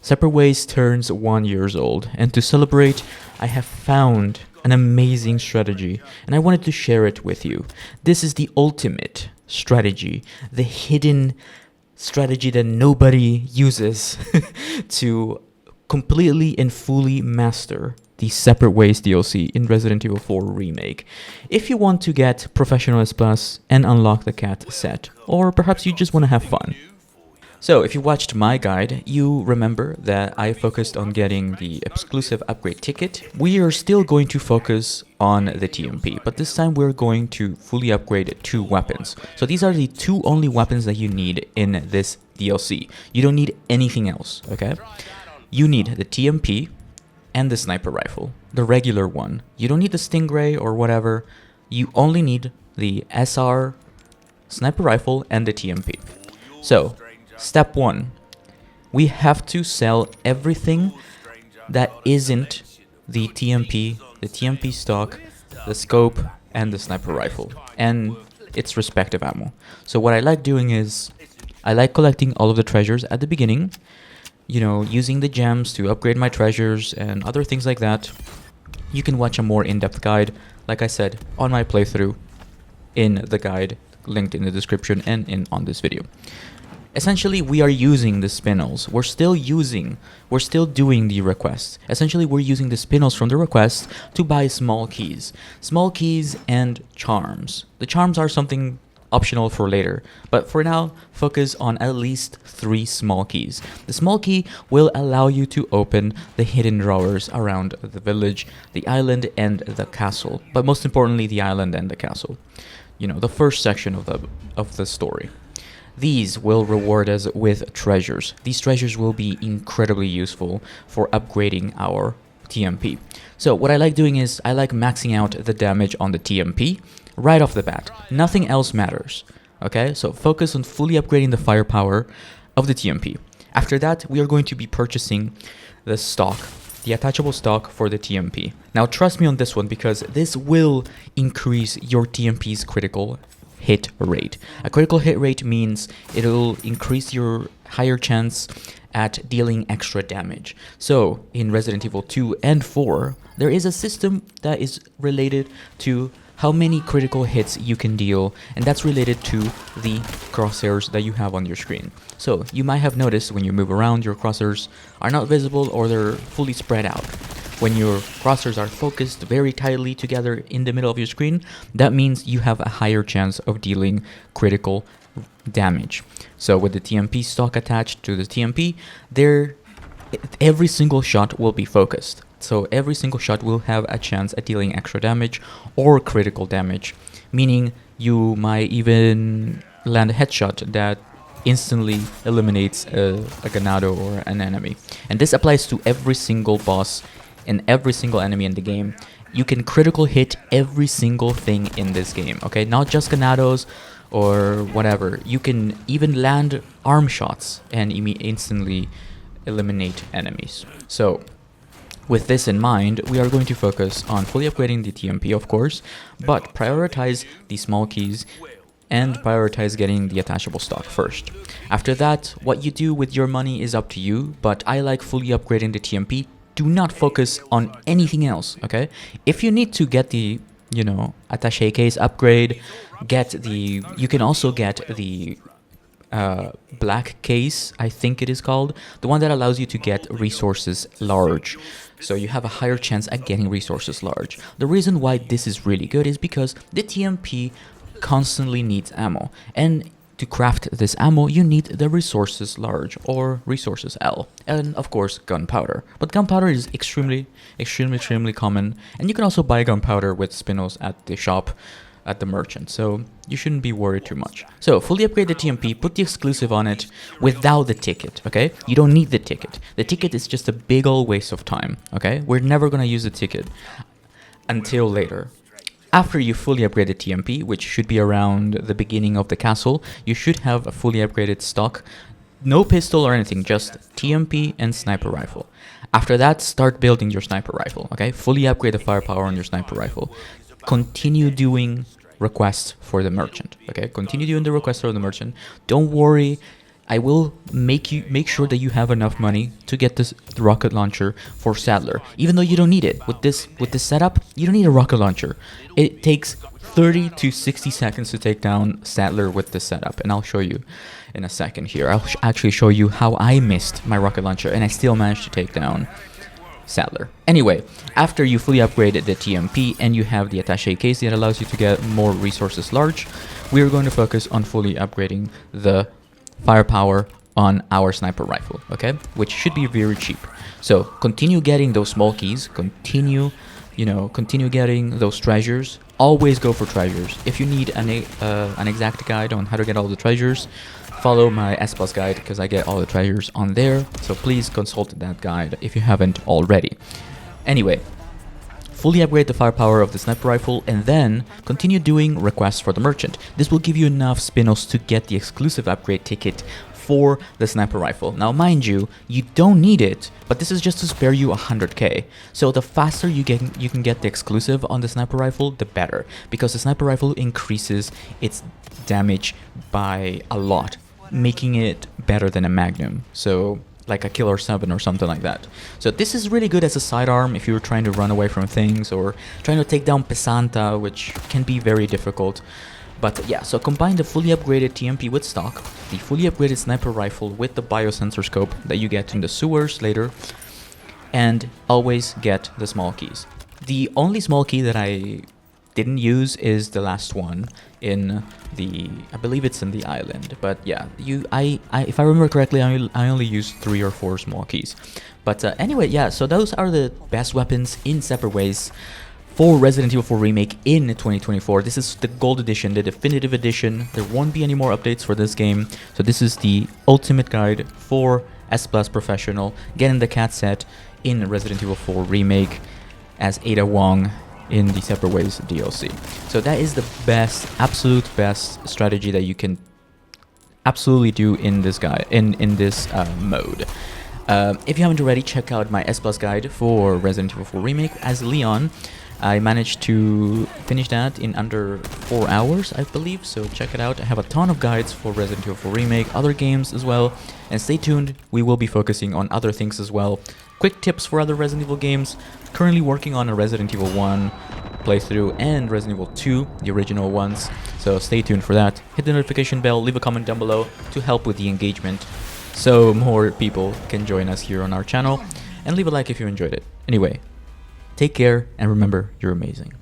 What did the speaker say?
Separate Ways turns 1 year old, and to celebrate, I have found an amazing strategy, and I wanted to share it with you. This is the ultimate strategy, the hidden strategy that nobody uses to completely and fully master the Separate Ways DLC in Resident Evil 4 Remake. If you want to get Professionalist Plus and unlock the cat set, or perhaps you just want to have fun. So, if you watched my guide, you remember that I focused on getting the exclusive upgrade ticket. We are still going to focus on the TMP, but this time we're going to fully upgrade 2 weapons. So these are the 2 only weapons that you need in this DLC. You don't need anything else, okay? You need the TMP and the sniper rifle, the regular one. You don't need the Stingray or whatever. You only need the SR sniper rifle and the TMP. So, step 1, we have to sell everything that isn't the TMP stock, the scope, and the sniper rifle, and its respective ammo. So what I like doing is, I like collecting all of the treasures at the beginning, using the gems to upgrade my treasures and other things like that. You can watch a more in-depth guide, like I said, on my playthrough in the guide linked in the description and on this video. Essentially, we are using the spinels. We're still doing the requests. Essentially, we're using the spinels from the request to buy small keys. Small keys and charms. The charms are something optional for later, but for now, focus on at least 3 small keys. The small key will allow you to open the hidden drawers around the village, the island, and the castle. But most importantly, the island and the castle. The first section of the story. These will reward us with treasures. These treasures will be incredibly useful for upgrading our TMP. So what I like doing is I like maxing out the damage on the TMP right off the bat. Nothing else matters. Okay, so focus on fully upgrading the firepower of the TMP. After that, we are going to be purchasing the stock, the attachable stock for the TMP. Now trust me on this one, because this will increase your TMP's critical hit rate. A critical hit rate means it'll increase your higher chance at dealing extra damage. So in Resident Evil 2 and 4, there is a system that is related to how many critical hits you can deal, and that's related to the crosshairs that you have on your screen. So you might have noticed when you move around, your crosshairs are not visible or they're fully spread out. When your crosshairs are focused very tightly together in the middle of your screen, that means you have a higher chance of dealing critical damage. So with the TMP stock attached to the TMP, every single shot will be focused. So every single shot will have a chance at dealing extra damage or critical damage, meaning you might even land a headshot that instantly eliminates a ganado or an enemy. And this applies to every single boss and every single enemy in the game. You can critical hit every single thing in this game, okay? Not just ganados or whatever. You can even land arm shots and instantly eliminate enemies. So with this in mind, we are going to focus on fully upgrading the TMP, of course, but prioritize the small keys and prioritize getting the attachable stock first. After that, what you do with your money is up to you, but I like fully upgrading the TMP. Do not focus on anything else, okay? If you need to get the, attaché case upgrade, you can also get the black case, I think it is called, the one that allows you to get resources large. So you have a higher chance at getting resources large. The reason why this is really good is because the TMP constantly needs ammo, and to craft this ammo, you need the resources large, or resources L, and of course gunpowder. But gunpowder is extremely common, and you can also buy gunpowder with spinels at the shop, at the merchant, so you shouldn't be worried too much. So fully upgrade the TMP, put the exclusive on it without the ticket, okay? You don't need the ticket. The ticket is just a big old waste of time, okay? We're never gonna use the ticket until later. After you fully upgrade the TMP, which should be around the beginning of the castle, you should have a fully upgraded stock. No pistol or anything, just TMP and sniper rifle. After that, start building your sniper rifle, okay? Fully upgrade the firepower on your sniper rifle. Continue doing requests for the merchant, okay? Continue doing the requests for the merchant. Don't worry I will make sure that you have enough money to get this rocket launcher for Sadler, even though you don't need it. With this setup, you don't need a rocket launcher. It takes 30 to 60 seconds to take down Sadler with this setup, and I'll show you in a second here. I'll actually show you how I missed my rocket launcher and I still managed to take down Sadler. Anyway, after you fully upgraded the TMP and you have the attaché case that allows you to get more resources large, we are going to focus on fully upgrading the firepower on our sniper rifle, okay, which should be very cheap. So continue getting those small keys, continue getting those treasures. Always go for treasures. If you need an exact guide on how to get all the treasures, follow my S Plus guide, because I get all the treasures on there, so please consult that guide if you haven't already. Anyway, fully upgrade the firepower of the sniper rifle, and then continue doing requests for the merchant. This will give you enough spinos to get the exclusive upgrade ticket for the sniper rifle. Now mind you, you don't need it, but this is just to spare you 100k. So the faster you can get the exclusive on the sniper rifle, the better, because the sniper rifle increases its damage by a lot, making it better than a magnum. So like a Killer 7 or something like that. So this is really good as a sidearm if you're trying to run away from things or trying to take down Pesanta, which can be very difficult. But yeah, so combine the fully upgraded TMP with stock, the fully upgraded sniper rifle with the biosensor scope that you get in the sewers later, and always get the small keys. The only small key that I didn't use is the last one in the, I believe it's in the island, but yeah, if I remember correctly, I only used 3 or 4 small keys. But anyway, yeah, so those are the best weapons in separate ways for Resident Evil 4 Remake in 2024. This is the Gold Edition, the definitive edition. There won't be any more updates for this game, so this is the ultimate guide for S Plus Professional, getting the cat set in Resident Evil 4 Remake as Ada Wong in the Separate Ways DLC. So that is the best, absolute best strategy that you can absolutely do in this guide, in this mode. If you haven't already, check out my S Plus guide for Resident Evil 4 Remake as Leon. I managed to finish that in under 4 hours, I believe, so check it out. I have a ton of guides for Resident Evil 4 Remake, other games as well, and stay tuned, we will be focusing on other things as well. Quick tips for other Resident Evil games. Currently working on a Resident Evil 1 playthrough and Resident Evil 2, the original ones, so stay tuned for that. Hit the notification bell, leave a comment down below to help with the engagement so more people can join us here on our channel, and leave a like if you enjoyed it. Anyway, take care, and remember, you're amazing.